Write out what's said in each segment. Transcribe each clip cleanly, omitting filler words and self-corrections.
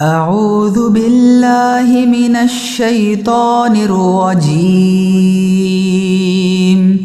اعوذ باللہ من الشیطان الرجیم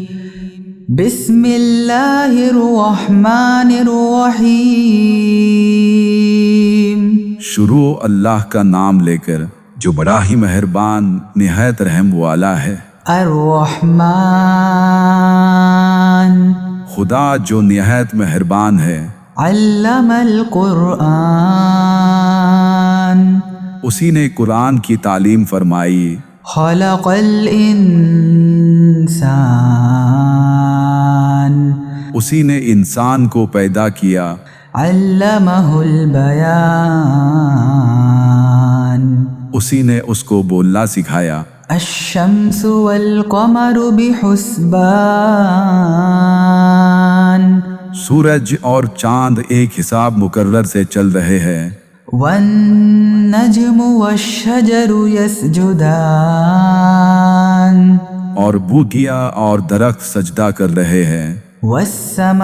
بسم اللہ الرحمن الرحیم۔ شروع اللہ کا نام لے کر جو بڑا ہی مہربان نہایت رحم والا ہے۔ الرحمن خدا جو نہایت مہربان ہے۔ علم القرآن اسی نے قرآن کی تعلیم فرمائی۔ خلق الانسان اسی نے انسان کو پیدا کیا۔ علمہ البیان اسی نے اس کو بولنا سکھایا۔ الشمس والقمر بحسبان سورج اور چاند ایک حساب مقرر سے چل رہے ہیں۔ والنجم والشجر يسجدان اور بوٹیاں اور درخت سجدہ کر رہے ہیں۔ والسماء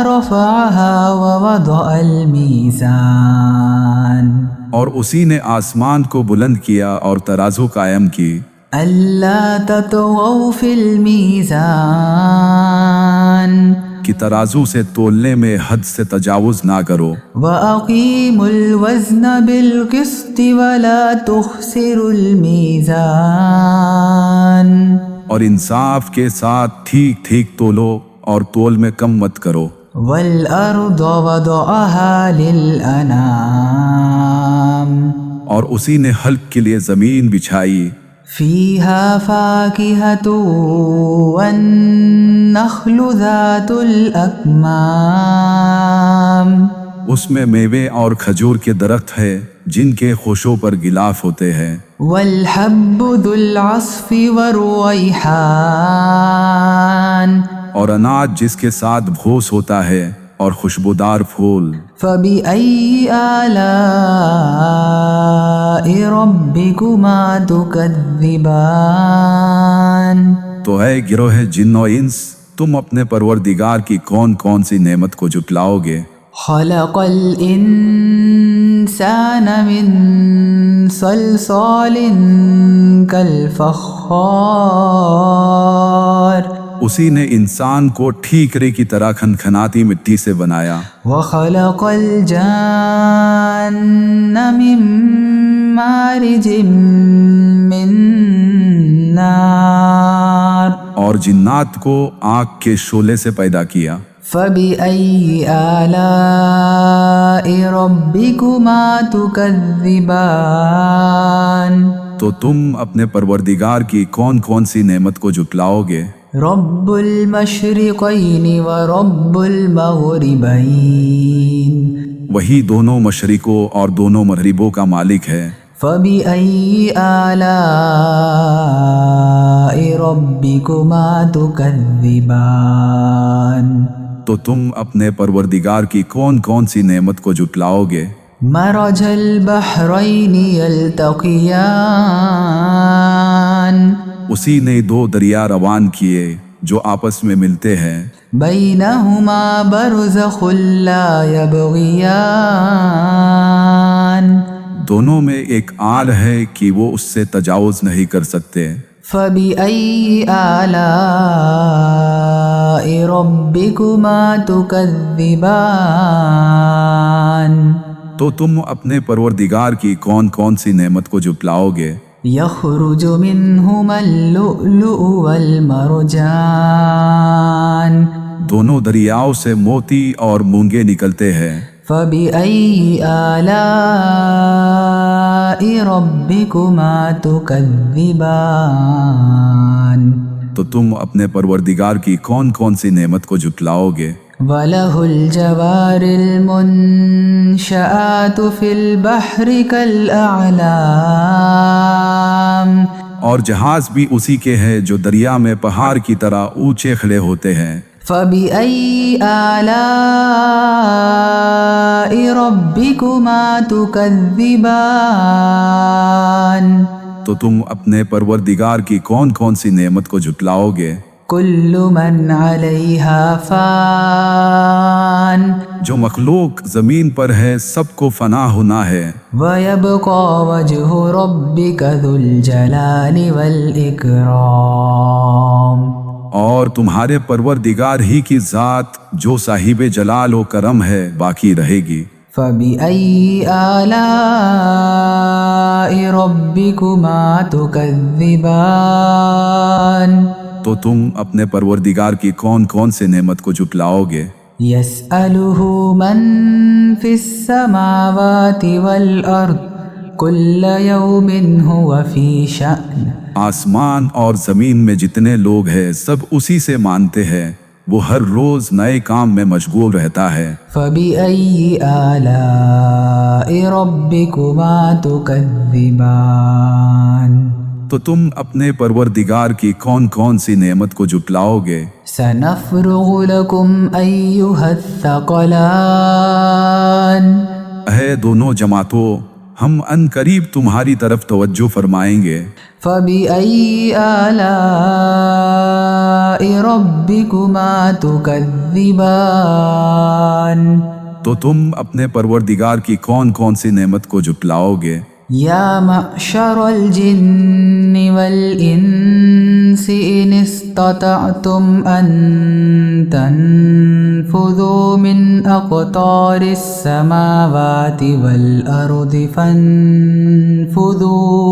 رفعها ووضع الميزان اور اسی نے آسمان کو بلند کیا اور ترازو قائم کی۔ ألا تطغوا في الميزان کہ ترازو سے تولنے میں حد سے تجاوز نہ کرو۔ وأقيموا الوزن بالقسط ولا تخسروا الميزان اور انصاف کے ساتھ ٹھیک ٹھیک تولو اور تول میں کم مت کرو۔ والأرض وضعها للأنام اور اسی نے حلق کے لیے زمین بچھائی۔ فيها فاكهة والنخل ذات الأكمام اس میں میوے اور کھجور کے درخت ہے جن کے خوشوں پر غلاف ہوتے ہیں۔ والحب ذو العصف والريحان اور اناج جس کے ساتھ بھوس ہوتا ہے اور خوشبودار پھول۔ فبأي آلاء ربكما تكذبان تو اے گروہ جن و انس، تم اپنے پروردگار کی کون کون سی نعمت کو جھٹلاؤ گے؟ خلق الإنسان من صلصال كالفخار اسی نے انسان کو ٹھیکرے کی طرح کھنکھناتی مٹی سے بنایا۔ وخلق الجان من مارج من نار اور جنات کو آگ کے شعلے سے پیدا کیا۔ فبأي آلاء ربكما تكذبان تو تم اپنے پروردگار کی کون کون سی نعمت کو جھٹلاؤ گے؟ رب المشرقین ورب المغربین وہی دونوں مشرقوں اور دونوں مغربوں کا مالک ہے۔ فبأي آلاء ربكما تكذبان تو تم اپنے پروردگار کی کون کون سی نعمت کو جھٹلاؤ گے؟ مرج البحرین یلتقیان اسی نے دو دریا روان کیے جو آپس میں ملتے ہیں۔ بینہما برزخ لا یبغیان دونوں میں ایک آل ہے کہ وہ اس سے تجاوز نہیں کر سکتے۔ فبأي آلاء ربكما تكذبان تو تم اپنے پروردگار کی کون کون سی نعمت کو جھٹلاؤ گے؟ يخرج منهما اللؤلؤ والمرجان دونوں دریاؤں سے موتی اور مونگے نکلتے ہیں۔ فبأي آلاء ربكما تكذبان تو تم اپنے پروردگار کی کون کون سی نعمت کو جھٹلاؤ گے؟ وله الجوار المنشآت في البحر كالأعلام اور جہاز بھی اسی کے ہیں جو دریا میں پہاڑ کی طرح اونچے کھڑے ہوتے ہیں۔ فبأي آلاء ربكما تكذبان تو تم اپنے پروردگار کی کون کون سی نعمت کو جھٹلاؤ گے؟ كل من عليها فان جو مخلوق زمین پر ہے سب کو فنا ہونا ہے، ويبقى وجه ربك ذو الجلال والإكرام اور تمہارے پروردگار ہی کی ذات جو صاحب جلال و کرم ہے باقی رہے گی۔ فبأي آلاء ربكما تكذبان تو تم اپنے پروردگار کی کون کون سے نعمت کو جھٹلاؤ گے؟ يسأله من في السماوات والأرض كل يوم هو في شأن آسمان اور زمین میں جتنے لوگ ہیں سب اسی سے مانتے ہیں، وہ ہر روز نئے کام میں مشغول رہتا ہے۔ فبأي آلاء ربكما تكذبان تو تم اپنے پروردگار کی کون کون سی نعمت کو جھٹلاؤ گے؟ سنفرغ لكم أيها الثقلان اے دونوں جماعتوں، ہم ان قریب تمہاری طرف توجہ فرمائیں گے۔ فبأي آلاء ربكما تكذبان تو تم اپنے پروردگار کی کون کون سی نعمت کو جھٹلاؤ گے؟ يا معشر الجن والإنس إن استطعتم أن تنفذوا من أقطار السماوات والأرض فانفذوا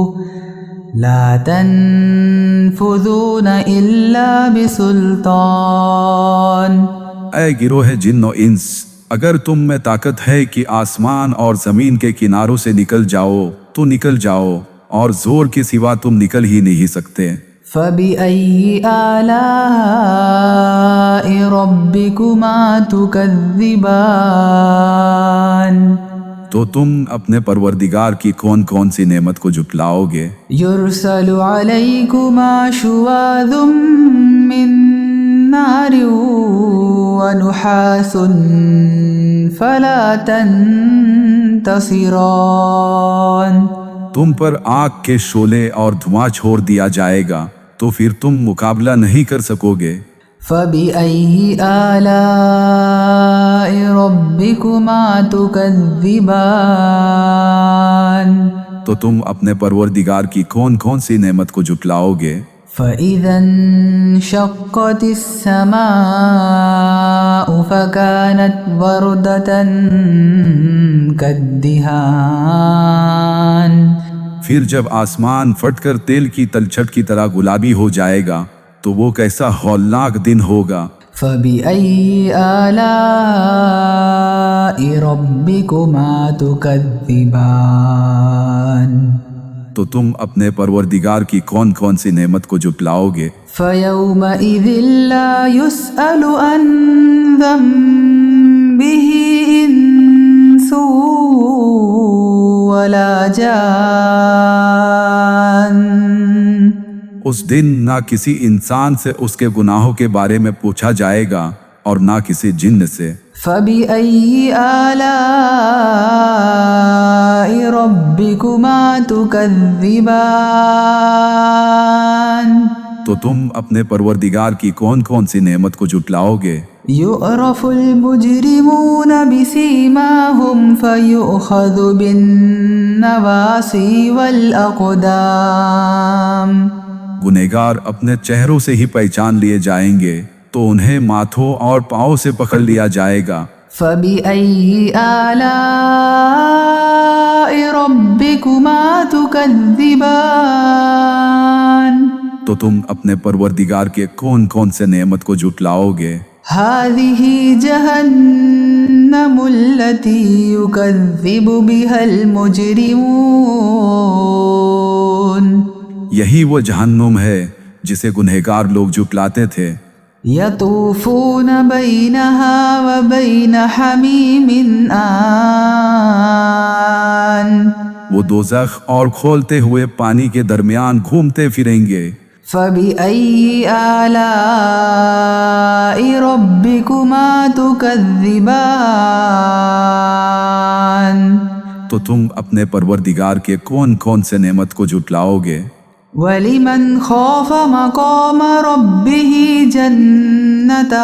لا تنفذون إلا بسلطان اے گروہ جن و انس، اگر تم میں طاقت ہے کہ آسمان اور زمین کے کناروں سے نکل جاؤ تو نکل جاؤ، اور زور کے سوا تم نکل ہی نہیں سکتے۔ فبأي آلاء ربكما تكذبان تو تم اپنے پروردگار کی کون کون سی نعمت کو جھٹلاؤ گے؟ يرسل عليكما شواظ من نار ونحاس فلا تنتصران تم پر آگ کے شعلے اور دھواں چھوڑ دیا جائے گا تو پھر تم مقابلہ نہیں کر سکو گے۔ فبأي آلاء ربكما تكذبان تو تم اپنے پروردگار کی کون کون سی نعمت کو جھٹلاؤ گے؟ فإذا انشقت السماء فكانت وردة كالدهان پھر جب آسمان پھٹ کر تیل کی تلچھٹ کی طرح گلابی ہو جائے گا تو وہ کیسا ہولناک دن ہوگا۔ فبأي آلاء ربكما تكذبان تو تم اپنے پروردگار کی کون کون سی نعمت کو جھٹلاؤ گے؟ فيومئذ لا يسأل عن ذنبه إنس ولا جان اس دن نہ کسی انسان سے اس کے گناہوں کے بارے میں پوچھا جائے گا اور نہ کسی جن سے۔ فبأي آلاء ربكما تكذبان تو تم اپنے پروردگار کی کون کون سی نعمت کو جھٹلاؤ گے؟ يعرف المجرمون بسيماهم فيؤخذ بالنواصي والأقدام گنہگار اپنے چہروں سے ہی پہچان لیے جائیں گے تو انہیں ماتھوں اور پاؤں سے پکڑ لیا جائے گا۔ فبأي آلاء ربكما تكذبان تو تم اپنے پروردگار کے کون کون سے نعمت کو جھٹلاؤ گے؟ هذه جهنم التي يكذب بها المجرمون یہی وہ جہنم ہے جسے گنہگار لوگ جھٹلاتے تھے۔ يطوفون بينها وبين حميم آن وہ دوزخ اور کھولتے ہوئے پانی کے درمیان گھومتے پھریں گے۔ فبأي آلاء ربكما تكذبان تو تم اپنے پروردگار کے کون کون سے نعمت کو جھٹلاؤ گے؟ وَلِمَنْ خَافَ مَقَامَ رَبِّهِ جَنَّتَانِ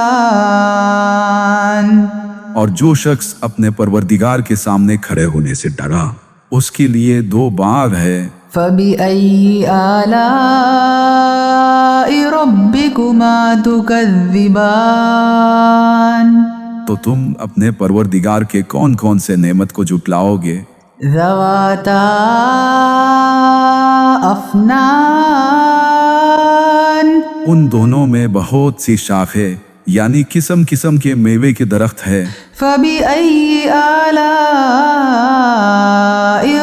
اور جو شخص اپنے پروردگار کے سامنے کھڑے ہونے سے ڈرا اس کے لیے 2 باغ ہے۔ فَبِأَيِّ آلَاءِ رَبِّكُمَا تُكَذِّبَانِ تو تم اپنے پروردگار کے کون کون سے نعمت کو جھٹلاؤ گے؟ ذَوَاتَا أَفْنَانٍ ان دونوں میں بہت سی شاخیں یعنی قسم قسم کے میوے کے درخت ہے۔ فَبِأَيِّ آلَاءِ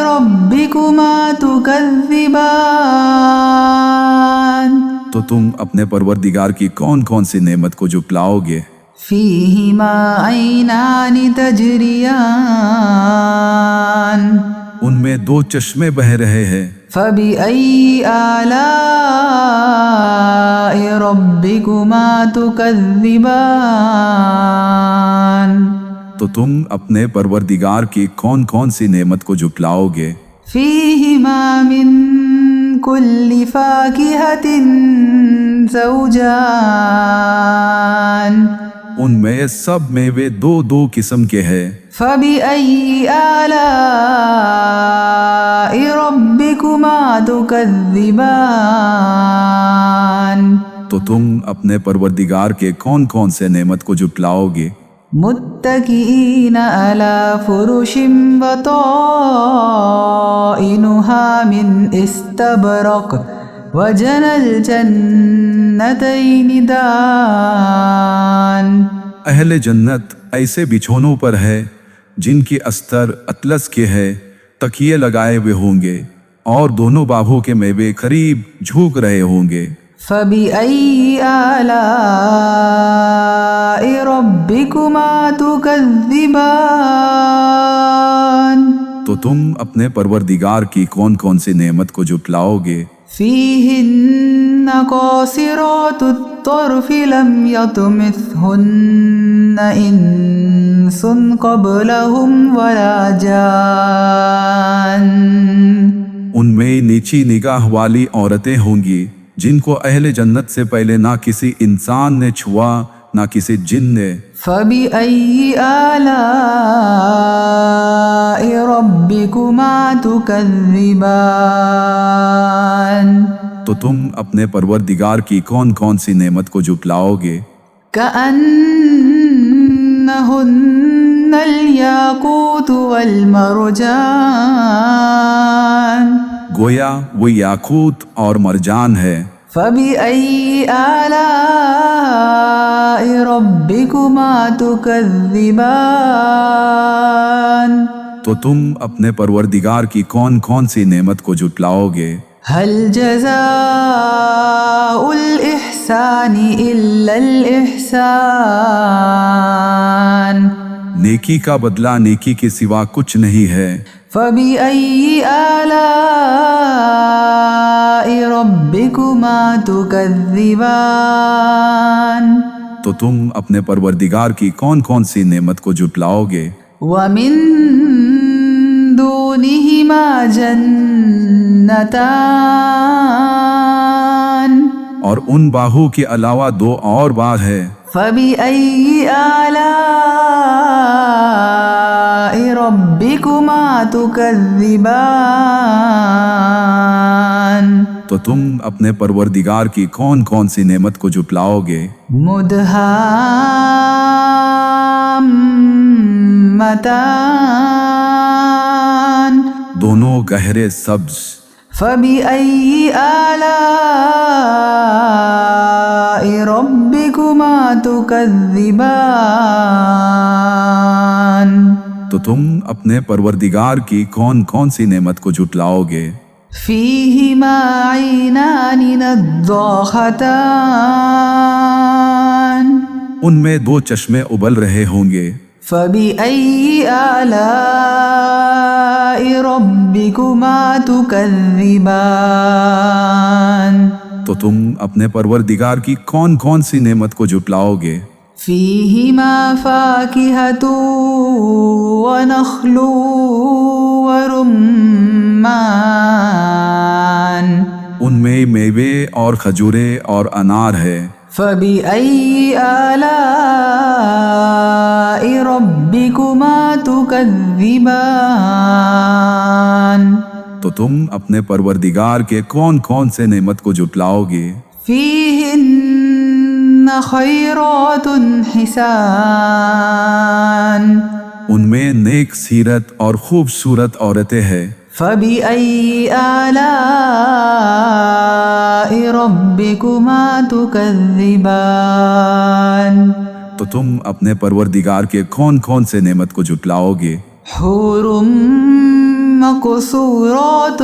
رَبِّكُمَا تُكَذِّبَانِ تو تم اپنے پروردگار کی کون کون سی نعمت کو جھٹلاؤ گے؟ فِيهِمَا عَيْنَانِ تَجْرِيَانِ ان میں 2 چشمے بہہ رہے ہیں۔ فَبِأَيِّ آلَاءِ رَبِّكُمَا تُكَذِّبَانِ تو تم اپنے پروردگار کی کون کون سی نعمت کو جھٹلاؤ گے؟ فِيهِمَا مِن كُلِّ فَاكِهَةٍ زَوْجَانِ ان میں سب میوے 2 قسم کے ہیں۔ فَبِأَيِّ آلَاءِ رَبِّكُمَا تُكَذِّبَانِ تو تم اپنے پروردگار کے کون کون سے نعمت کو جھٹلاؤ گے؟ متكئين على فرش بطائنها من استبرق وجنى الجنتين دان اہل جنت ایسے بچھونوں پر ہے جن کی استر اطلس کے ہے، تکیے لگائے ہوئے ہوں گے اور دونوں باغوں کے میوے قریب جھوک رہے ہوں گے۔ فَبِأَيِّ آلَاءِ رَبِّكُمَا تُكَذِّبَانِ تو تم اپنے پروردگار کی کون کون سی نعمت کو جھٹلاؤ گے؟ فِيهِنَّ قَاصِرَاتُ الطَّرْفِ لَمْ يَطْمِثْهُنَّ إِنسٌ قَبْلَهُمْ وَلَا جَانٌّ ان میں نیچی نگاہ والی عورتیں ہوں گی جن کو اہل جنت سے پہلے نہ کسی انسان نے چھوا نہ کسی جن نے۔ فَبِأَيِّ آلَاءِ رَبِّكُمَا تُكَذِّبَانِ تو تم اپنے پروردگار کی کون کون سی نعمت کو جھٹلاؤ گے؟ كَأَنَّهُنَّ الْيَاقُوتُ وَالْمَرْجَانُ گویا وہ یاقوت اور مرجان ہے۔ فَبِأَيِّ آلَاءِ رَبِّكُمَا تُكَذِّبَانِ تو تم اپنے پروردگار کی کون کون سی نعمت کو جھٹلاؤ گے؟ هَلْ جَزَاءُ الْإِحْسَانِ إِلَّا الْإِحْسَانُ نیکی کا بدلہ نیکی کے سوا کچھ نہیں ہے۔ فَبِأَيِّ آلَاءِ رَبِّكُمَا تُكَذِّبَانِ تو تم اپنے پروردگار کی کون کون سی نعمت کو جھٹلاؤ گے؟ وَمِن دُونِهِمَا جَنَّتَانِ اور ان باغوں کے علاوہ 2 اور باغ ہے۔ فَبِأَيِّ آلَاءِ رَبِّكُمَا تُكَذِّبَانِ تو تم اپنے پروردگار کی کون کون سی نعمت کو جھٹلاؤ گے؟ مُدْهَامَّتَانِ دونوں گہرے سبز۔ فَبِأَيِّ آلَاءِ رَبِّكُمَا تُكَذِّبَانِ تو تم اپنے پروردگار کی کون کون سی نعمت کو جھٹلاؤ گے؟ فِيهِمَا عَيْنَانِ نَضَّاخَتَانِ ان میں 2 چشمے ابل رہے ہوں گے۔ فَبِأَيِّ آلَاءِ رَبِّكُمَا تُكَذِّبَانِ تو تم اپنے پروردگار کی کون کون سی نعمت کو جھٹلاؤ گے؟ فِيهِمَا فَاكِهَةٌ وَنَخْلٌ وَرُمَّانٌ ان میں کئی میوے اور کھجوریں اور انار ہے۔ فبأي آلاء ربكما تكذبان تو تم اپنے پروردگار کے کون کون سے نعمت کو جھٹلاؤ گے؟ فيهن خيرات حسان ان میں نیک سیرت اور خوبصورت عورتیں ہیں۔ فبأي آلاء ربكما تكذبان تو تم اپنے پروردگار کے کون کون سے نعمت کو جھٹلاؤ گے؟ حور مقصورات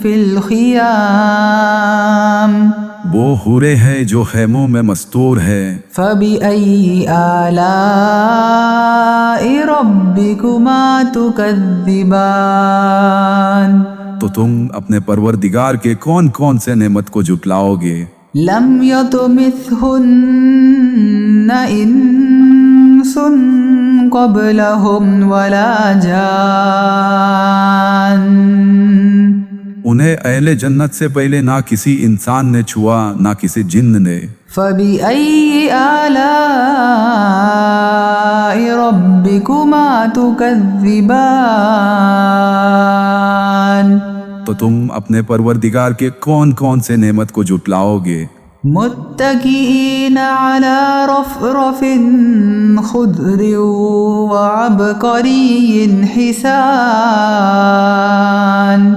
في الخيام وہ حوریں ہیں جو خیموں میں مستور ہے۔ فبأي آلاء ربكما تكذبان تو تم اپنے پروردگار کے کون کون سے نعمت کو جھٹلاؤ گے؟ لم يطمثهن إنس قبلهم ولا جان انہیں اہل جنت سے پہلے نہ کسی انسان نے چھوا نہ کسی جن نے۔ فبأي آلاء ربكما تكذبان تو تم اپنے پروردگار کے کون کون سے نعمت کو جھٹلاؤ گے؟ متكئين على رفرف خضر وعبقري حسان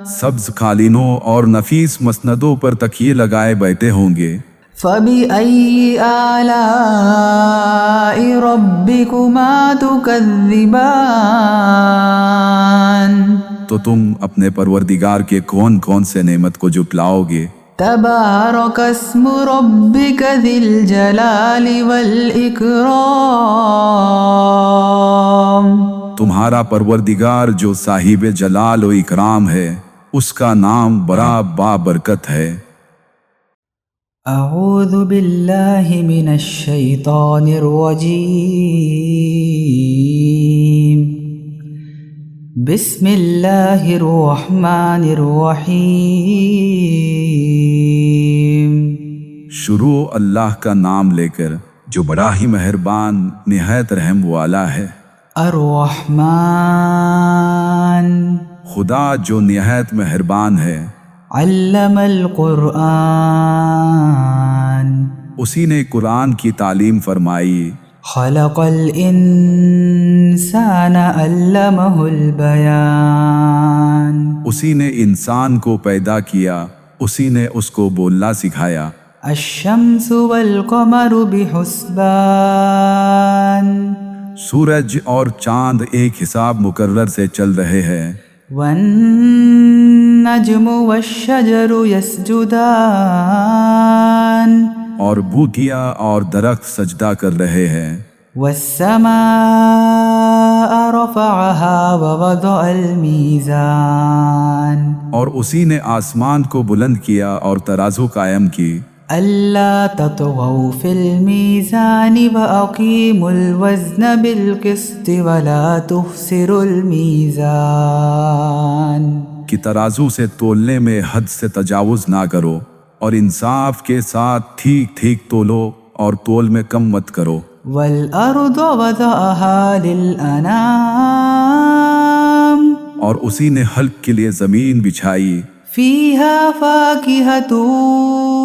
سبز قالینوں اور نفیس مسندوں پر تکیے لگائے بیٹھے ہوں گے۔ فبأي آلاء ربكما تكذبان تو تم اپنے پروردگار کے کون کون سے نعمت کو جھٹلاؤ گے؟ تبارك اسم ربك ذي الجلال والإكرام تمہارا پروردگار جو صاحب جلال و اکرام ہے، اس کا نام بڑا بابرکت ہے۔ اعوذ باللہ من الشیطان الرجیم بسم اللہ الرحمن الرحیم۔ شروع اللہ کا نام لے کر جو بڑا ہی مہربان نہایت رحم والا ہے۔ الرحمن خدا جو نہایت مہربان ہے۔ علم القرآن اسی نے قرآن کی تعلیم فرمائی۔ خلق الانسان علمہ البیان اسی نے انسان کو پیدا کیا، اسی نے اس کو بولنا سکھایا۔ الشمس والقمر بحسبان سورج اور چاند ایک حساب مقرر سے چل رہے ہیں۔ والنجم والشجر يسجدان اور بوٹیاں اور درخت سجدہ کر رہے ہیں۔ والسماء رفعها ووضع الميزان اور اسی نے آسمان کو بلند کیا اور ترازو قائم کی۔ ألا تطغوا في الميزان وأقيموا الوزن بالقسط ولا تخسروا الميزان کہ ترازو سے تولنے میں حد سے تجاوز نہ کرو اور انصاف کے ساتھ ٹھیک ٹھیک تولو اور تول میں کم مت کرو۔ والأرض وضعها للأنام اور اسی نے حلق کے لیے زمین بچھائی۔ فيها فاكهة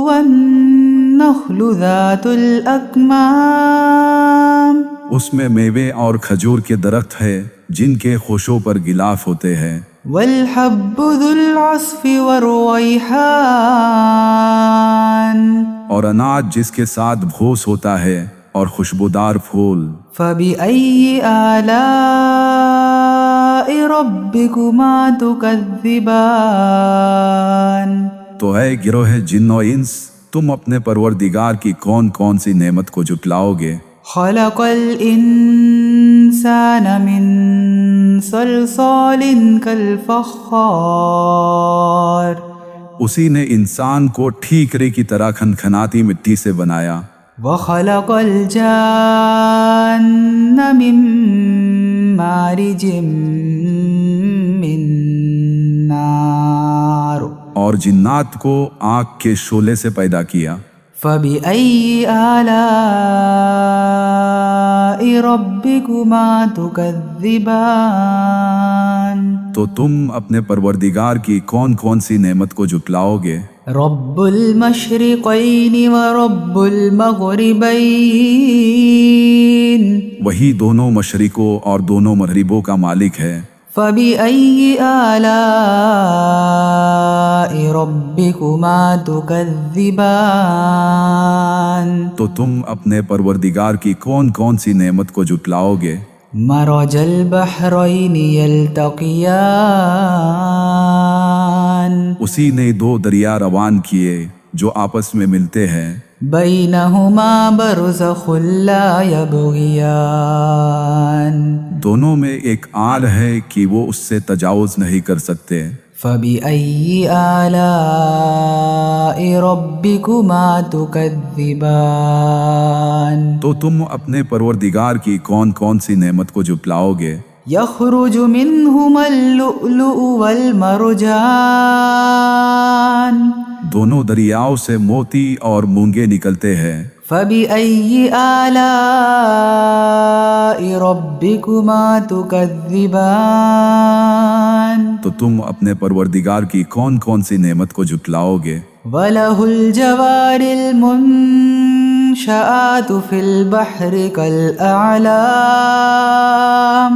والنخل ذات الأكمام اس میں میوے اور کھجور کے درخت ہے جن کے خوشوں پر غلاف ہوتے ہیں۔ والحب ذو العصف والريحان اور اناج جس کے ساتھ بھوس ہوتا ہے اور خوشبودار پھول۔ فبأي آلاء ربكما تكذبان تو اے گروہ جن و انس، تم اپنے پروردگار کی کون کون سی نعمت کو جھٹلاؤ گے؟ خلق الإنسان من صلصال كالفخار اسی نے انسان کو ٹھیکرے کی طرح کھنکھناتی مٹی سے بنایا۔ وخلق الجان من مارج من نار اور اور جنات کو آگ کے شعلے سے پیدا کیا۔ فبأي آلاء ربكما تكذبان تو تم اپنے پروردگار کی کون کون سی نعمت کو جھٹلاؤ گے؟ رب المشرقين ورب المغربين وہی دونوں مشرقوں اور دونوں مغربوں کا مالک ہے۔ فبأي آلاء ربكما تكذبان تو تم اپنے پروردگار کی کون کون سی نعمت کو جھٹلاؤ گے؟ مرج البحرين يلتقيان اسی نے دو دریا روان کیے جو آپس میں ملتے ہیں، بينهما برزخ لا يبغيان دونوں میں ایک آڑ ہے کہ وہ اس سے تجاوز نہیں کر سکتے۔ فبأي آلاء ربكما تكذبان تو تم اپنے پروردگار کی کون کون سی نعمت کو جھٹلاؤ گے؟ يخرج منهما اللؤلؤ والمرجان دونوں دریاؤں سے موتی اور مونگے نکلتے ہیں۔ فبأي آلاء ربكما تكذبان تو تم اپنے پروردگار کی کون کون سی نعمت کو جھٹلاؤ گے؟ وله الجوار المنشآت في البحر كالأعلام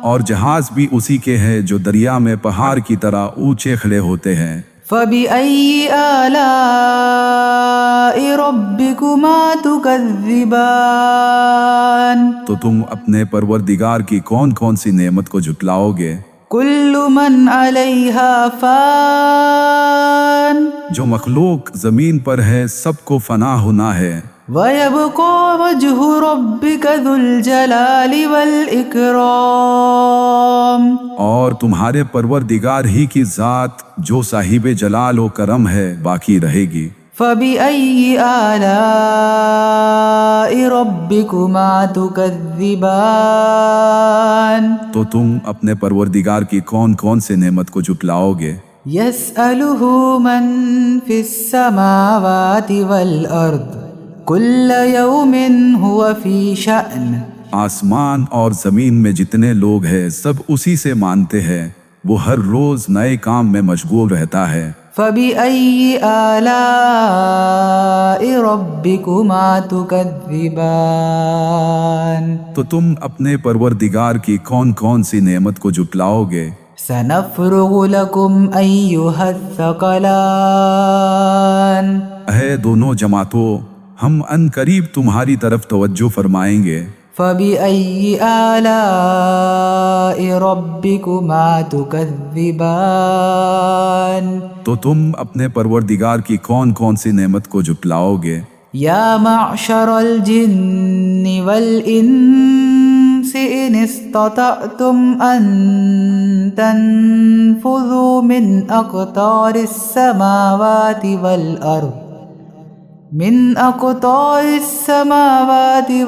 اور جہاز بھی اسی کے ہیں جو دریا میں پہاڑ کی طرح اونچے کھڑے ہوتے ہیں۔ فبأي آلاء ربكما تكذبان تو تم اپنے پروردگار کی کون کون سی نعمت کو جھٹلاؤ گے؟ كل من عليها فان جو مخلوق زمین پر ہے سب کو فنا ہونا ہے، ويبقى وجه ربك ذو الجلال والإكرام اور تمہارے پروردگار ہی کی ذات جو صاحب جلال و کرم ہے باقی رہے گی۔ فبأي آلاء ربكما تكذبان تو تم اپنے پروردگار کی کون کون سے نعمت کو جھٹلاؤ گے؟ يسأله من في السماوات والأرض كل يوم هو في شأن آسمان اور زمین میں جتنے لوگ ہیں سب اسی سے مانتے ہیں، وہ ہر روز نئے کام میں مشغول رہتا ہے۔ فبأي آلاء ربكما تكذبان تو تم اپنے پروردگار کی کون کون سی نعمت کو جھٹلاؤ گے؟ سنفرغ لكم أيها الثقلان اے دونوں جماعتوں، ہم ان قریب تمہاری طرف توجہ فرمائیں گے۔ فبأي آلاء ربكما تكذبان تو تم اپنے پروردگار کی کون کون سی نعمت کو جھٹلاؤ گے؟ يا معشر الجن والإنس إن استطعتم أن تنفذوا من أقطار السماوات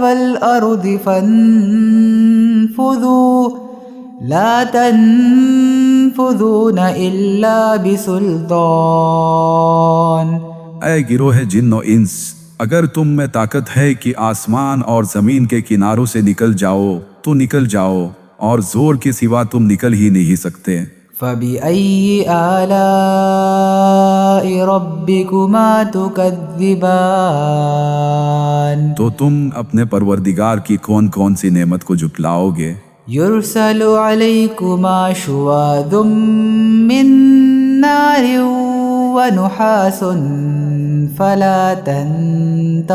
والأرض فانفذوا لا تنفذون إلا بسلطان اے گروہ جن و انس، اگر تم میں طاقت ہے کہ آسمان اور زمین کے کناروں سے نکل جاؤ تو نکل جاؤ، اور زور کے سوا تم نکل ہی نہیں سکتے۔ فبأي آلاء ربكما تكذبان تو تم اپنے پروردگار کی کون کون سی نعمت کو جھٹلاؤ گے؟ يرسل عليكما شواظ من نار ونحاس فلا تنتصران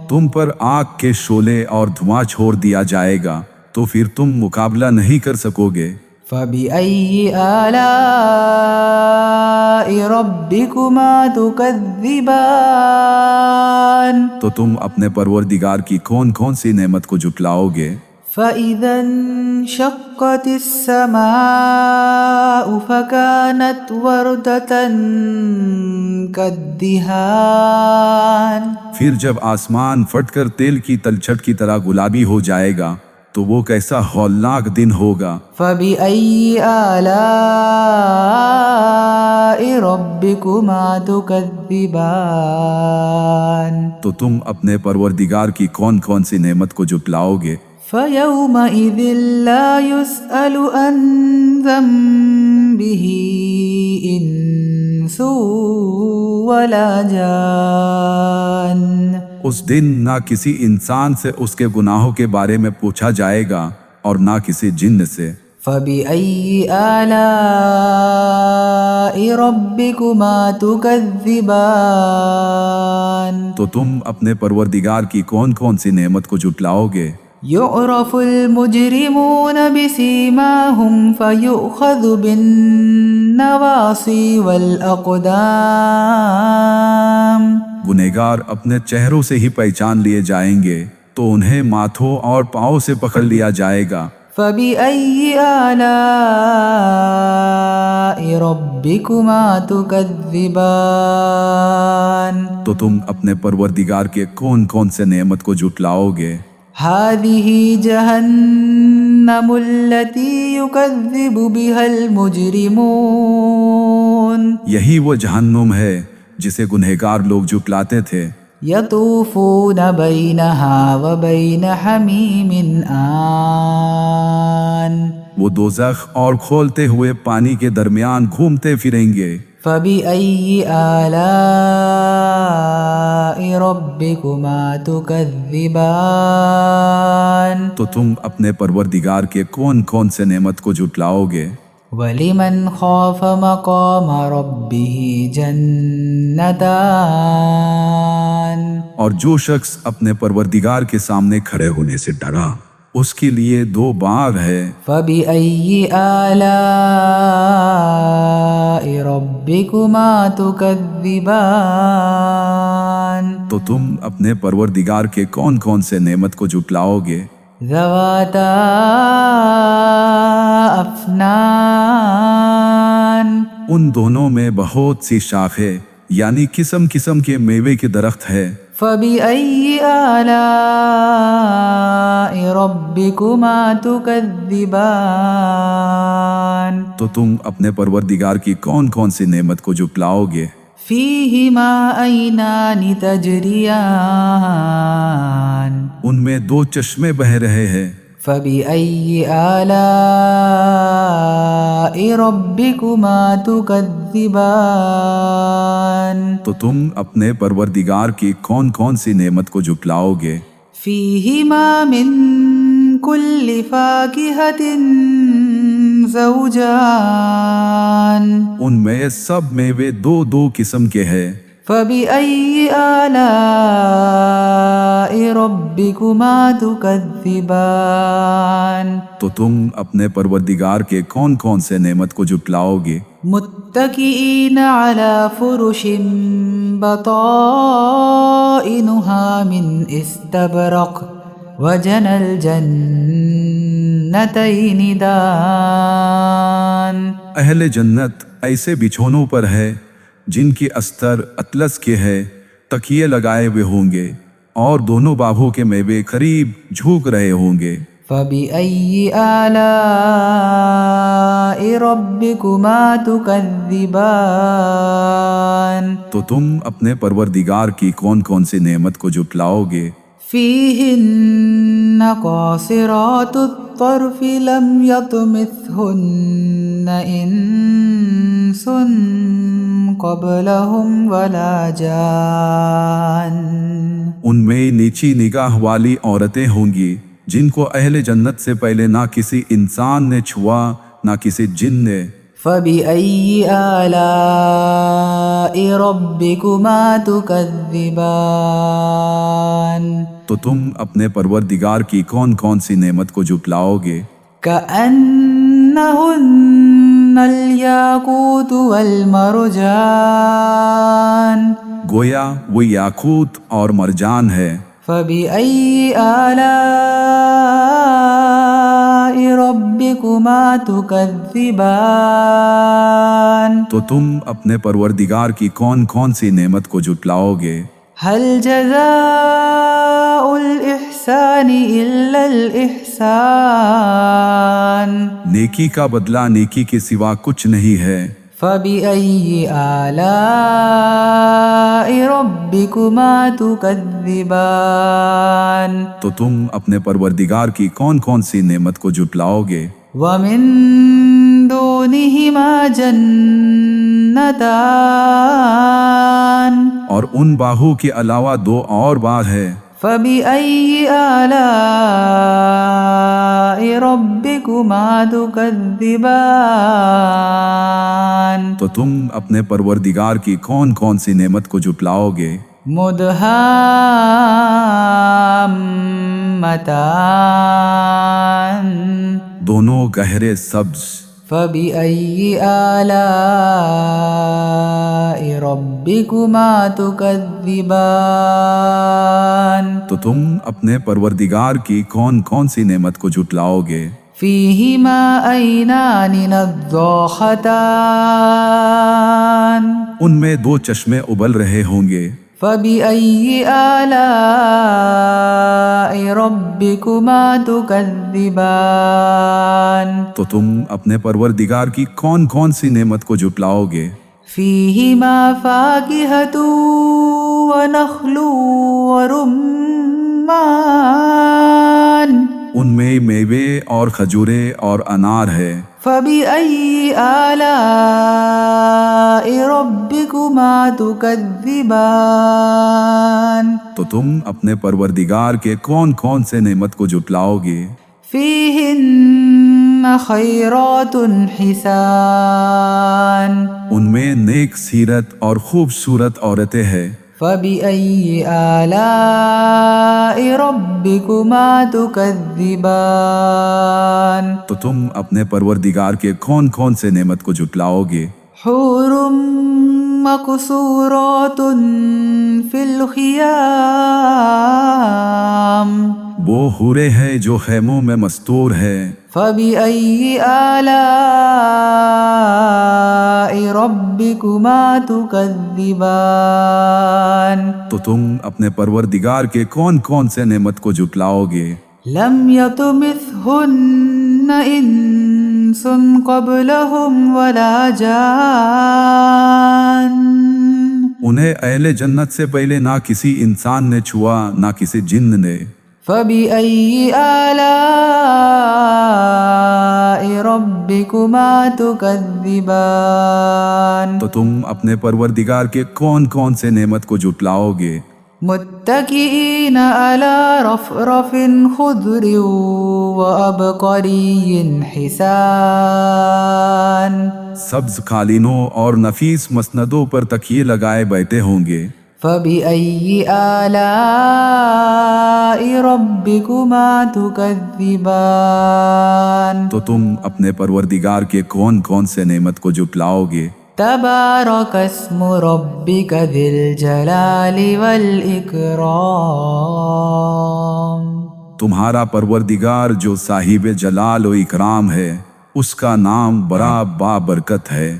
تم پر آگ کے شعلے اور دھواں چھوڑ دیا جائے گا تو پھر تم مقابلہ نہیں کر سکو گے۔ فبأي آلاء ربكما تكذبان تو تم اپنے پروردگار کی کون کون سی نعمت کو جھٹلاؤ گے؟ فإذا انشقت السماء فكانت وردة كالدهان پھر جب آسمان پھٹ کر تیل کی تلچھٹ کی طرح گلابی ہو جائے گا تو وہ کیسا ہولناک دن ہوگا۔ فبأي آلاء ربكما تكذبان تو تم اپنے پروردگار کی کون کون سی نعمت کو جھٹلاؤ گے؟ فيومئذ لا يسأل عن ذنبه إنس ولا جان اس دن نہ کسی انسان سے اس کے گناہوں کے بارے میں پوچھا جائے گا اور نہ کسی جن سے۔ فبأي آلاء ربكما تكذبان تو تم اپنے پروردگار کی کون کون سی نعمت کو جھٹلاؤ گے؟ يعرف المجرمون بسيماهم فيؤخذ بالنواصي والأقدام گنہگار اپنے چہروں سے ہی پہچان لیے جائیں گے تو انہیں ماتھوں اور پاؤں سے پکڑ لیا جائے گا۔ فبأي آلاء ربكما تكذبان تو تم اپنے پروردگار کے کون کون سے نعمت کو جھٹلاؤ گے؟ هذه جهنم التي يكذب بها المجرمون یہی وہ جہنم ہے جسے گنہگار لوگ جھٹلاتے تھے۔ يطوفون بينها وبين حميم آن وہ دوزخ اور کھولتے ہوئے پانی کے درمیان گھومتے پھریں گے۔ فبأي آلاء ربكما تكذبان تو تم اپنے پروردگار کے کون کون سے نعمت کو جھٹلاؤ گے؟ ولمن خاف مقام ربه جنتان اور جو شخص اپنے پروردگار کے سامنے کھڑے ہونے سے ڈرا اس کے لیے دو باغ ہے۔ فبأي آلاء ربكما تكذبان تو تم اپنے پروردگار کے کون کون سے نعمت کو جھٹلاؤ گے؟ ذواتا افنان ان دونوں میں بہت سی شاخیں یعنی قسم قسم کے میوے کے درخت ہے۔ فبأي آلاء ربكما تكذبان تو تم اپنے پروردگار کی کون کون سی نعمت کو جھٹلاؤ گے؟ فيهما عينان تجريان ان میں دو چشمے بہہ رہے ہیں۔ فبأي آلاء ربكما تكذبان تو تم اپنے پروردگار کی کون کون سی نعمت کو جھٹلاؤ گے؟ فيهما من كل فاكهة زوجان ان میں سب میوے دو دو قسم کے ہیں۔ فبأي آلاء ربكما تكذبان تو تم اپنے پروردگار کے کون کون سے نعمت کو جھٹلاؤ گے؟ متكئين على فرش بطائنها من استبرق وجنى الجنتين دان اہل جنت ایسے بچھونوں پر ہے جن کی استر اطلس کے ہے، تکیے لگائے ہوئے ہوں گے اور دونوں باغوں کے میوے قریب جھوک رہے ہوں گے۔ فبأي آلاء ربكما تكذبان تو تم اپنے پروردگار کی کون کون سی نعمت کو جھٹلاؤ گے؟ فيهن قاصرات الطرف لم يطمثهن إنس قبلهم ولا جان ان میں نیچی نگاہ والی عورتیں ہوں گی جن کو اہل جنت سے پہلے نہ کسی انسان نے چھوا نہ کسی جن نے۔ فبأي آلاء ربكما تكذبان تو تم اپنے پروردگار کی کون کون سی نعمت کو جھٹلاؤ گے؟ كأنهن الياقوت والمرجان گویا وہ یاقوت اور مرجان ہے۔ فبأي آلاء ربكما تكذبان تو تم اپنے پروردگار کی کون کون سی نعمت کو جھٹلاؤ گے؟ هل جزاء الإحسان إلا الإحسان نیکی کا بدلہ نیکی کے سوا کچھ نہیں ہے۔ فبأي آلاء ربكما تكذبان تو تم اپنے پروردگار کی کون کون سی نعمت کو جھٹلاؤ گے؟ ومن دونهما جنتان اور ان باہوں کے علاوہ دو اور باغ ہے۔ فبأي آلاء ربكما تكذبان تو تم اپنے پروردگار کی کون کون سی نعمت کو جھٹلاؤ گے؟ مدہامتان دونوں گہرے سبز۔ فبأي آلاء ربكما تكذبان تو تم اپنے پروردگار کی کون کون سی نعمت کو جھٹلاؤ گے؟ فيهما عينان نضاختان ان میں دو چشمے ابل رہے ہوں گے۔ فبأي آلاء ربكما تكذبان تو تم اپنے پروردگار کی کون کون سی نعمت کو جھٹلاؤ گے؟ فيهما فاكهة ونخل ورمان ان میں میوے اور کھجورے اور انار ہے۔ فبأي آلاء ربكما تكذبان تو تم اپنے پروردگار کے کون کون سے نعمت کو جھٹلاؤ گے؟ فيهن خيرات حسان ان میں نیک سیرت اور خوبصورت عورتیں ہیں۔ فبأي آلاء ربكما تكذبان تو تم اپنے پروردگار کے کون کون سے نعمت کو جھٹلاؤ گے؟ حور مقصورات في الخيام وہ حورے ہیں جو خیموں میں مستور ہے۔ فبأي آلاء ربكما تكذبان تو تم اپنے پروردگار کے کون کون سے نعمت کو جھٹلاؤ گے؟ لم يطمثهن إنس قبلهم ولا جان انہیں اہل جنت سے پہلے نہ کسی انسان نے چھوا نہ کسی جن نے۔ فبأي آلاء ربكما تكذبان تو تم اپنے پروردگار کے کون کون سے نعمت کو جھٹلاؤ گے؟ متكئين على رفرف خضر وعبقري حسان سبز قالینوں اور نفیس مسندوں پر تکیے لگائے بیٹھے ہوں گے۔ فبأي آلاء ربكما تكذبان تو تم اپنے پروردگار کے کون کون سے نعمت کو جھٹلاؤ گے؟ تبارك اسم ربك ذي الجلال والإكرام تمہارا پروردگار جو صاحب جلال و اکرام ہے اس کا نام بڑا بابرکت ہے۔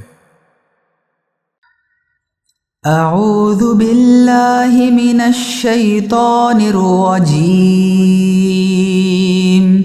اعوذ باللہ من الشیطان الرجیم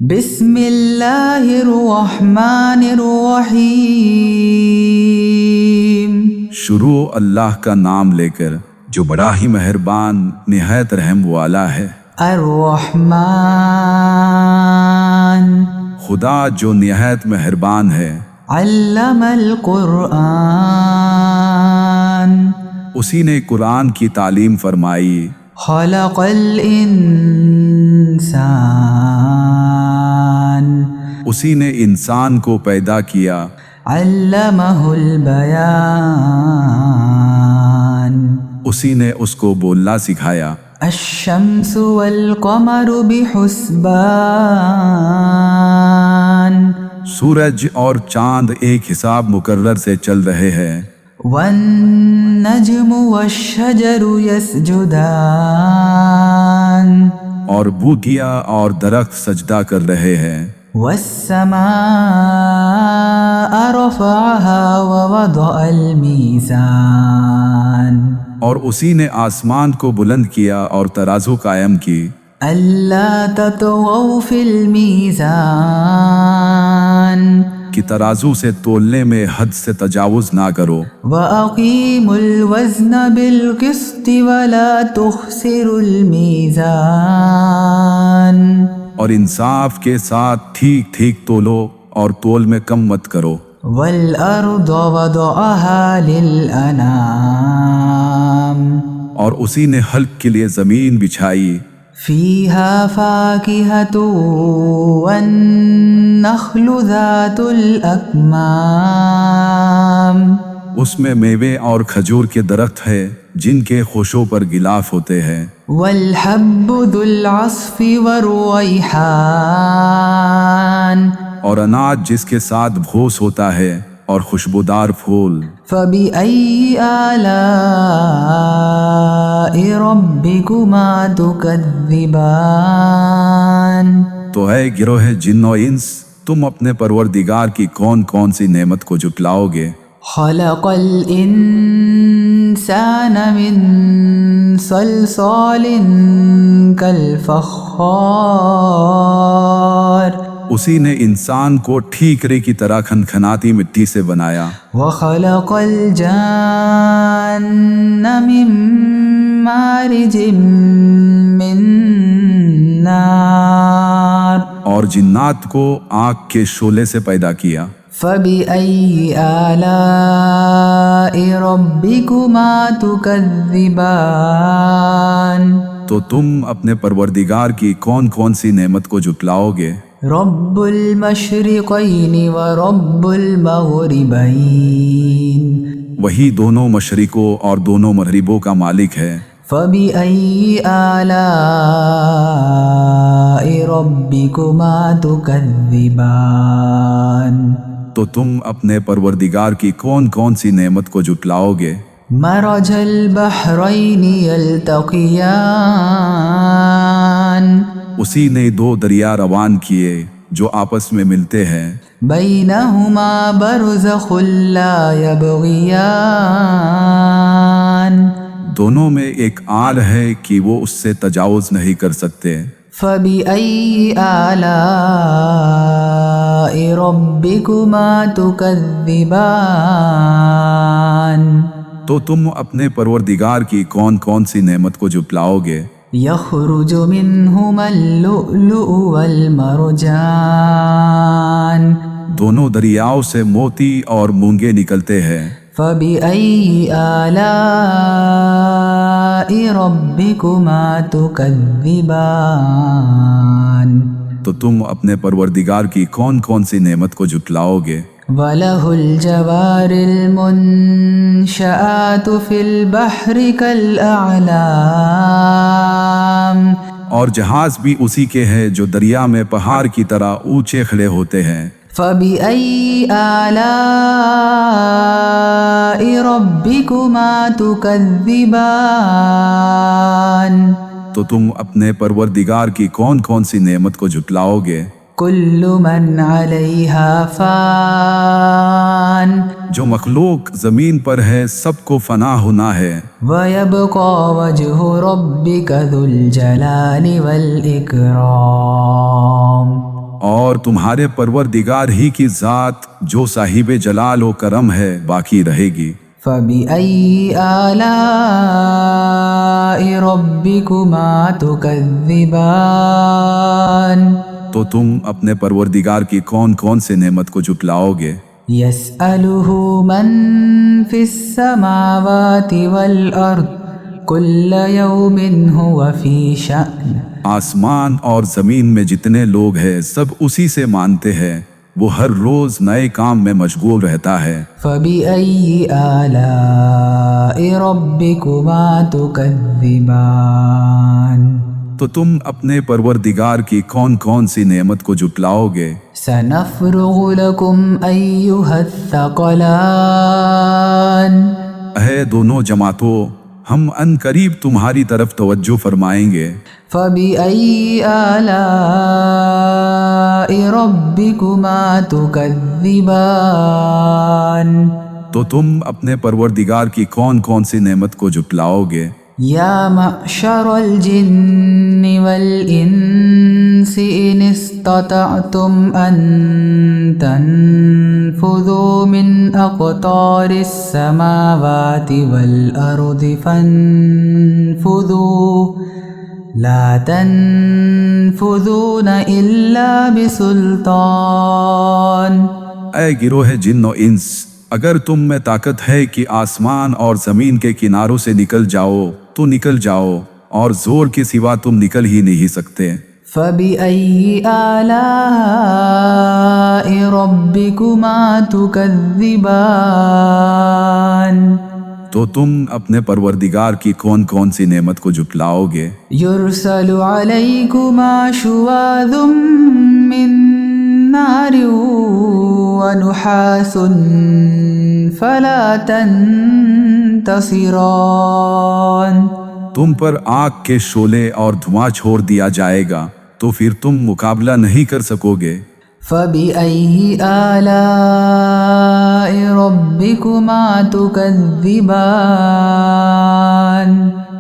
بسم اللہ الرحمن الرحیم شروع اللہ کا نام لے کر جو بڑا ہی مہربان نہایت رحم والا ہے۔ الرحمن خدا جو نہایت مہربان ہے۔ علم القرآن اسی نے قرآن کی تعلیم فرمائی۔ خلق الانسان اسی نے انسان کو پیدا کیا۔ علمہ البیان اسی نے اس کو بولنا سکھایا۔ الشمس والقمر بحسبان سورج اور چاند ایک حساب مقرر سے چل رہے ہیں۔ والنجم والشجر يسجدان اور بوٹیاں اور درخت سجدہ کر رہے ہیں۔ والسماء رفعها ووضع الميزان اور اسی نے آسمان کو بلند کیا اور ترازو قائم کی۔ ألا تطغوا في الميزان کہ ترازو سے تولنے میں حد سے تجاوز نہ کرو، وَأَقِيمُوا الْوَزْنَ بِالْقِسْطِ وَلَا تُخْسِرُوا الْمِيزَانَ اور انصاف کے ساتھ ٹھیک ٹھیک تولو اور تول میں کم مت کرو۔ وَالْأَرْضَ وَضَعَهَا لِلْأَنَامِ اور اسی نے حلق کے لیے زمین بچھائی، فِيهَا فَاكِهَةٌ وَالنَّخْلُ ذَاتُ الْأَكْمَامِ اس میں میوے اور کھجور کے درخت ہے جن کے خوشوں پر غلاف ہوتے ہیں، وَالْحَبُّ ذُو الْعَصْفِ وَالرَّيْحَانِ اور اناج جس کے ساتھ بھوس ہوتا ہے اور خوشبودار پھول۔ فَبِأَيِّ آلَاءِ رَبِّكُمَا تُكَذِّبَانِ تو اے گروہ جن و انس، تم اپنے پروردگار کی کون کون سی نعمت کو جھٹلاؤ گے؟ خَلَقَ الْإِنسَانَ مِنْ صَلْصَالٍ كَالْفَخَّارِ اسی نے انسان کو ٹھیکرے کی طرح کھنکھناتی مٹی سے بنایا، وَخَلَقَ الْجَانَّ مِن مَّارِجٍ مِّن نَّارٍ اور جنات کو آگ کے شعلے سے پیدا کیا۔ فَبِأَيِّ آلَاءِ رَبِّكُمَا تُكَذِّبَانِ تو تم اپنے پروردگار کی کون کون سی نعمت کو جھٹلاؤ گے؟ رَبُّ الْمَشْرِقَيْنِ وَرَبُّ الْمَغْرِبَيْنِ وہی دونوں مشرقوں اور دونوں مغربوں کا مالک ہے۔ فَبِأَيِّ آلَاءِ رَبِّكُمَا تُكَذِّبَانِ تو تم اپنے پروردگار کی کون کون سی نعمت کو جھٹلاؤ گے؟ مَرَجَ الْبَحْرَيْنِ يَلْتَقِيَانِ اسی نے دو دریا روان کیے جو آپس میں ملتے ہیں، بَيْنَهُمَا بَرْزَخٌ لَا يَبْغِيَانِ دونوں میں ایک آل ہے کہ وہ اس سے تجاوز نہیں کر سکتے۔ فَبِأَيِّ آلَاءِ رَبِّكُمَا تُكَذِّبَانِ تو تم اپنے پروردگار کی کون کون سی نعمت کو جھٹلاؤ گے؟ يَخْرُجُ مِنْهُمَا اللُّؤْلُؤُ وَالْمَرْجَانُ دونوں دریاؤں سے موتی اور مونگے نکلتے ہیں۔ فَبِأَيِّ آلَاءِ رَبِّكُمَا تُكَذِّبَانِ تو تم اپنے پروردگار کی کون کون سی نعمت کو جھٹلاؤ گے؟ وَلَهُ الْجَوَارِ الْمُنشَآتُ فِي الْبَحْرِ كَالْأَعْلَامِ اور جہاز بھی اسی کے ہیں جو دریا میں پہاڑ کی طرح اونچے کھڑے ہوتے ہیں۔ فَبِأَيِّ آلَاءِ رَبِّكُمَا تُكَذِّبَانِ تو تم اپنے پروردگار کی کون کون سی نعمت کو جھٹلاؤ گے؟ كُلُّ مَنْ عَلَيْهَا فَانٍ جو مخلوق زمین پر ہے سب کو فنا ہونا ہے، وَيَبْقَى وَجْهُ رَبِّكَ ذُو الْجَلَالِ وَالْإِكْرَامِ اور تمہارے پروردگار ہی کی ذات جو صاحب جلال و کرم ہے باقی رہے گی۔ فَبِأَيِّ آلَاءِ رَبِّكُمَا تُكَذِّبَانِ تو تم اپنے پروردگار کی کون کون سے نعمت کو جھٹلاؤ گے؟ يَسْأَلُهُ مَن فِي السَّمَاوَاتِ وَالْأَرْضِ كُلَّ يَوْمٍ هُوَ فِي شَأْنٍ آسمان اور زمین میں جتنے لوگ ہیں سب اسی سے مانتے ہیں، وہ ہر روز نئے کام میں مشغول رہتا ہے۔ فَبِأَيِّ آلَاءِ رَبِّكُمَا تُكَذِّبَانِ تو تم اپنے پروردگار کی کون کون سی نعمت کو جھٹلاؤ گے؟ سَنَفْرُغُ لَكُمْ أَيُّهَ الثَّقَلَانِ اے دونوں جماعتوں، ہم ان قریب تمہاری طرف توجہ فرمائیں گے۔ فَبِأَيِّ آلَاءِ رَبِّكُمَا تُكَذِّبَانِ تو تم اپنے پروردگار کی کون کون سی نعمت کو جھٹلاؤ گے؟ یا معشر الجن والانس الإنس إن استطعتم أن تنفذوا من أقطار السماوات والأرض فانفذوا لا تنفذون إلا بسلطان۔ اے گروہ جن و انس، اگر تم میں طاقت ہے کہ آسمان اور زمین کے کناروں سے نکل جاؤ تو نکل جاؤ، اور زور کے سوا تم نکل ہی نہیں سکتے۔ فَبِأَيِّ آلَاءِ رَبِّكُمَا تُكَذِّبَانِ، تو تم اپنے پروردگار کی کون کون سی نعمت کو جھٹلاؤ گے؟ يُرْسَلُ عَلَيْكُمَا شُوَاظٌ مِّن نَّارٍ وَنُحَاسٌ فَلَا تَنتَصِرَانِ، تم پر آگ کے شعلے اور دھواں چھوڑ دیا جائے گا تو پھر تم مقابلہ نہیں کر سکو گے۔ فَبِأَيِّ آلَاءِ رَبِّكُمَا تُكَذِّبَانِ،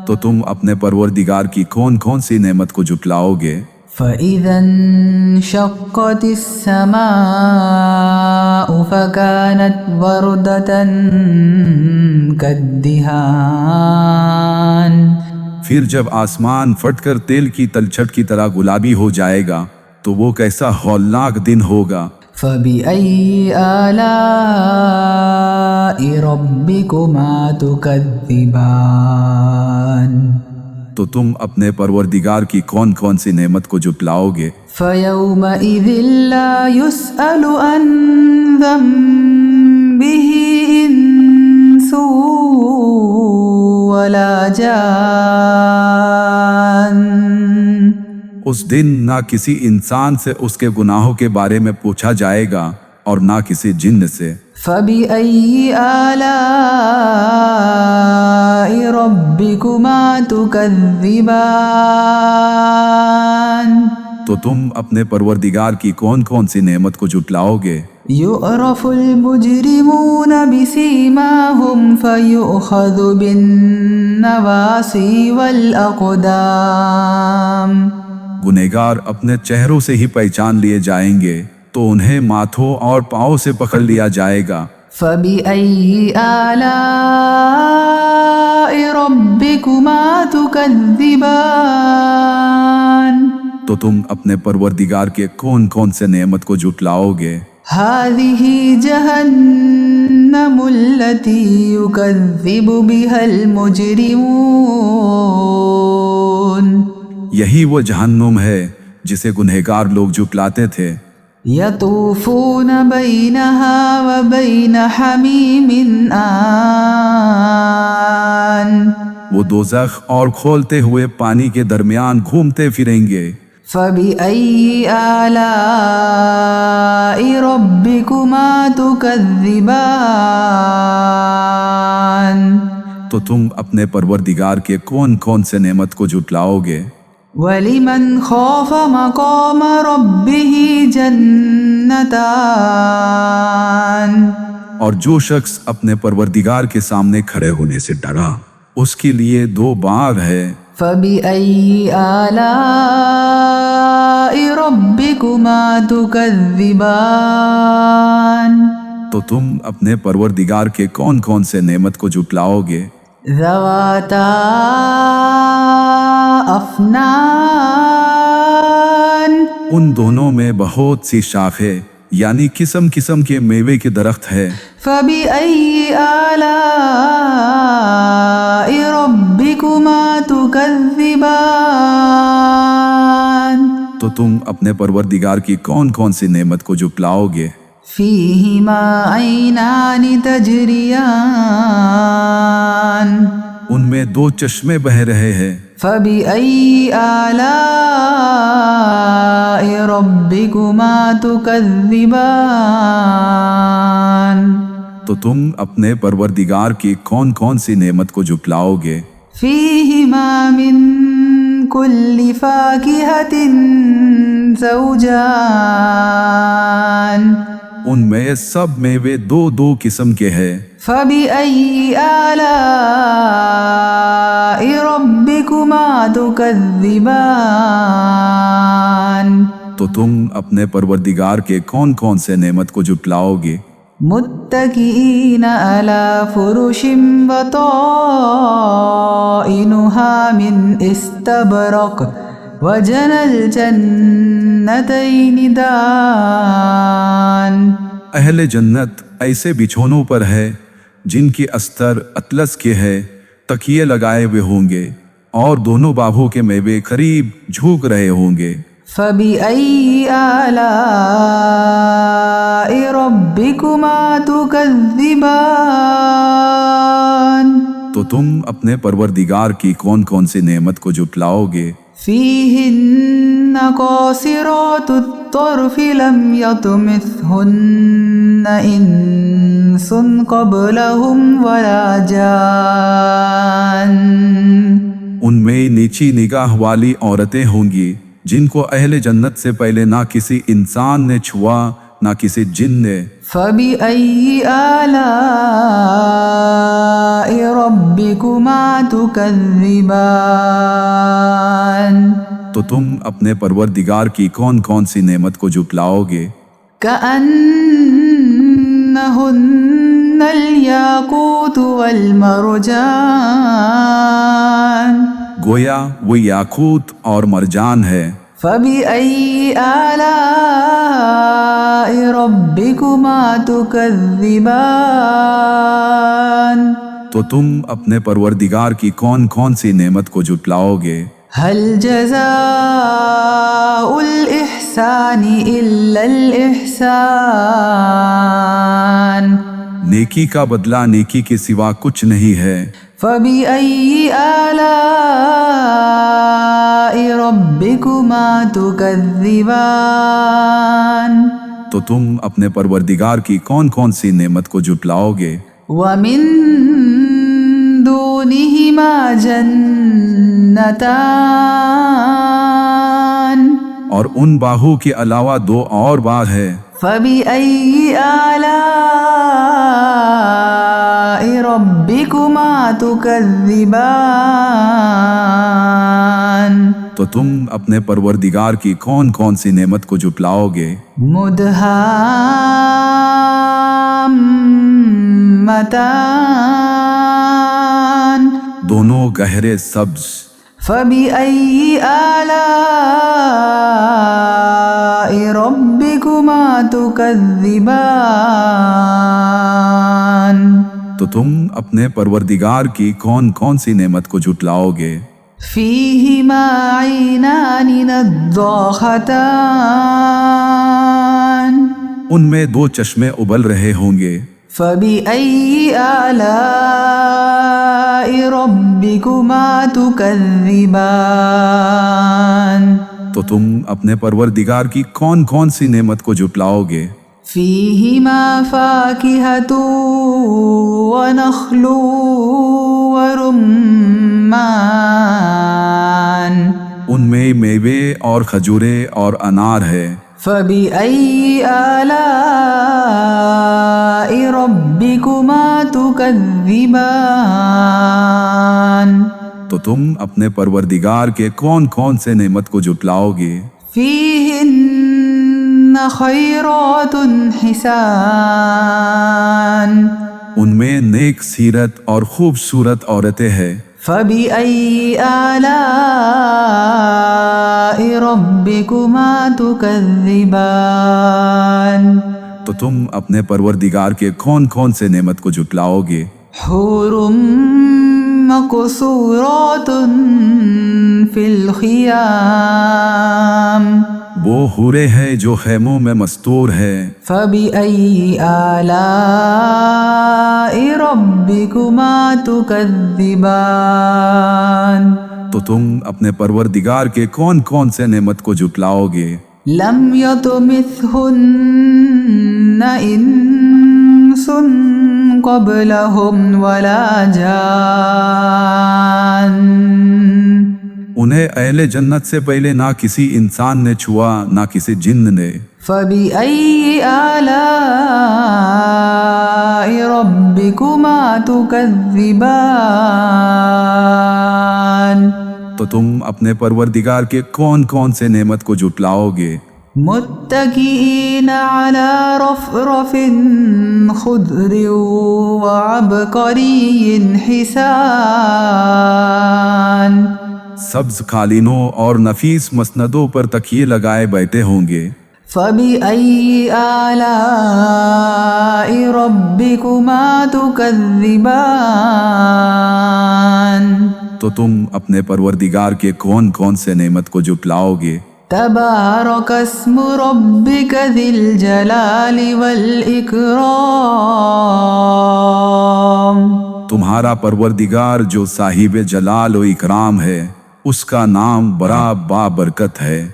تو تم اپنے پروردگار کی کون کون سی نعمت کو جھٹلاؤ گے؟ فَإِذَا انشَقَّتِ السَّمَاءُ فَكَانَتْ وَرْدَةً كَالدِّهَانِ، پھر جب آسمان پھٹ کر تیل کی تلچھٹ کی طرح گلابی ہو جائے گا تو وہ کیسا ہولناک دن ہوگا۔ فَبِأَيِّ آلَاءِ رَبِّكُمَا تُكَذِّبَانِ، تو تم اپنے پروردگار کی کون کون سی نعمت کو جھٹلاؤ گے؟ فَيَوْمَئِذٍ لَا يُسْأَلُ عَنْ ذَنبِهِ إِنسٌ وَلَا جَانٌ، اس دن نہ کسی انسان سے اس کے گناہوں کے بارے میں پوچھا جائے گا اور نہ کسی جن سے۔ فَبِأَيِّ آلَاءِ رَبِّكُمَا تُكَذِّبَانِ، تو تم اپنے پروردگار کی کون کون سی نعمت کو جھٹلاؤ گے؟ يُعْرَفُ الْمُجْرِمُونَ بِسِيمَاهُمْ فَيُؤْخَذُ بِالنَّوَاصِي وَالْأَقْدَامِ، گنہگار اپنے چہروں سے ہی پہچان لیے جائیں گے تو انہیں ماتھوں اور پاؤں سے پکڑ لیا جائے گا۔ فَبِأَيِّ آلَاءِ رَبِّكُمَا تُكَذِّبَانِ، تو تم اپنے پروردگار کے کون کون سے نعمت کو جھٹلاؤ گے؟ هَذِهِ جَهَنَّمُ الَّتِي يُكَذِّبُ بِهَا الْمُجْرِمُونَ، یہی وہ جہنم ہے جسے گنہگار لوگ جھٹلاتے تھے۔ يَطُوفُونَ بَيْنَهَا وَبَيْنَ حَمِيمٍ آنٍ، وہ دوزخ اور کھولتے ہوئے پانی کے درمیان گھومتے پھریں گے۔ فَبِأَيِّ آلَاءِ رَبِّكُمَا تُكَذِّبَانِ، تو تم اپنے پروردگار کے کون کون سے نعمت کو جھٹلاؤ گے؟ وَلِمَنْ خَافَ مَقَامَ رَبِّهِ جَنَّتَانِ، اور جو شخص اپنے پروردگار کے سامنے کھڑے ہونے سے ڈرا اس کے لیے دو باغ ہے۔ فَبِأَيِّ آلَاءِ رَبِّكُمَا تُكَذِّبَانِ، تو تم اپنے پروردگار کے کون کون سے نعمت کو جھٹلاؤ گے؟ ذَوَاتَا أَفْنَانٍ، ان دونوں میں بہت سی شاخیں یعنی قسم قسم کے میوے کے درخت ہے۔ فَبِأَيِّ آلَاءِ رَبِّكُمَا تُكَذِّبَانِ، تو تم اپنے پروردگار کی کون کون سی نعمت کو جھٹلاؤ گے؟ فِيهِمَا عَيْنَانِ تَجْرِيَانِ، ان میں دو چشمے بہہ رہے ہیں۔ فَبِأَيِّ آلَاءِ رَبِّكُمَا تُكَذِّبَانِ، تو تم اپنے پروردگار کی کون کون سی نعمت کو جھٹلاؤ گے؟ فِيهِمَا مِن كُلِّ فَاكِهَةٍ زَوْجَانِ، ان میں سب میوے دو دو قسم کے ہیں۔ فَبِأَيِّ آلَاءِ رَبِّكُمَا ربكما تكذبان تو تم اپنے پروردگار کے کون کون سے نعمت کو جھٹلاؤ گے؟ متكئين على فرش بطائنها من استبرق وجنى الجنتين دان اہل جنت ایسے بچھونوں پر ہے جن کی استر اطلس کے ہے، تکیے لگائے ہوئے ہوں گے اور دونوں باغوں کے میوے قریب جھوک رہے ہوں گے۔ فبأي آلاء ربكما تكذبان تو تم اپنے پروردگار کی کون کون سی نعمت کو جھٹلاؤ گے؟ فيهن قاصرات الطرف لم يطمثهن إنس قبلهم ولا جان ان میں نیچی نگاہ والی عورتیں ہوں گی جن کو اہل جنت سے پہلے نہ کسی انسان نے چھوا نہ کسی جن نے۔ فبأي آلاء ربكما تكذبان تو تم اپنے پروردگار کی کون کون سی نعمت کو جھٹلاؤ گے؟ كأنهن الياقوت والمرجان گویا وہ یاقوت اور مرجان ہے۔ فبأي آلاء ربكما تكذبان تو تم اپنے پروردگار کی کون کون سی نعمت کو جھٹلاؤ گے؟ هل جزاء الإحسان إلا الإحسان نیکی کا بدلہ نیکی کے سوا کچھ نہیں ہے۔ فبأي آلاء ربكما تكذبان تو تم اپنے پروردگار کی کون کون سی نعمت کو جھٹلاؤ گے؟ ومن دونهما جنتان اور ان باہوں کے علاوہ دو اور باغ ہے۔ فبأي آلاء ربكما تكذبان تو تم اپنے پروردگار کی کون کون سی نعمت کو جھٹلاؤ گے؟ مدهامتان دونوں گہرے سبز۔ فبأي آلاء ربكما تكذبان تو تم اپنے پروردگار کی کون کون سی نعمت کو جھٹلاؤ گے؟ فيهما عينان نضاختان ان میں دو چشمے ابل رہے ہوں گے۔ فبأي آلاء ربكما تكذبان تو تم اپنے پروردگار کی کون کون سی نعمت کو جھٹلاؤ گے؟ فيهما فاكهة ونخل ورمان ان میں میوے اور کھجورے اور انار ہے۔ فبأي آلاء ربكما تكذبان تو تم اپنے پروردگار کے کون کون سے نعمت کو جھٹلاؤ گے؟ فيهن خيرات حسان ان میں نیک سیرت اور خوبصورت عورتیں ہیں۔ فبأي آلاء ربكما تكذبان تو تم اپنے پروردگار کے کون کون سے نعمت کو جھٹلاؤ گے؟ حور مقصورات في الخيام وہ حورے ہیں جو خیموں میں مستور ہے۔ فبأي آلاء ربكما تكذبان تو تم اپنے پروردگار کے کون کون سے نعمت کو جھٹلاؤ گے؟ لم يطمثهن إنس قبلهم ولا جان انہیں اہل جنت سے پہلے نہ کسی انسان نے چھوا نہ کسی جن نے۔ فبأي آلاء ربكما تكذبان تو تم اپنے پروردگار کے کون کون سے نعمت کو جھٹلاؤگے؟ متكئين على رفرف خضر وعبقري حسان، سبز قالینوں اور نفیس مسندوں پر تکیے لگائے بیٹھے ہوں گے۔ فبأي آلاء ربكما تكذبان، تو تم اپنے پروردگار کے کون کون سے نعمت کو جھٹلاؤگے؟ تبارك اسم ربك ذي الجلال والإكرام، تمہارا پروردگار جو صاحب جلال و اکرام ہے، اس کا نام بڑا بابرکت ہے۔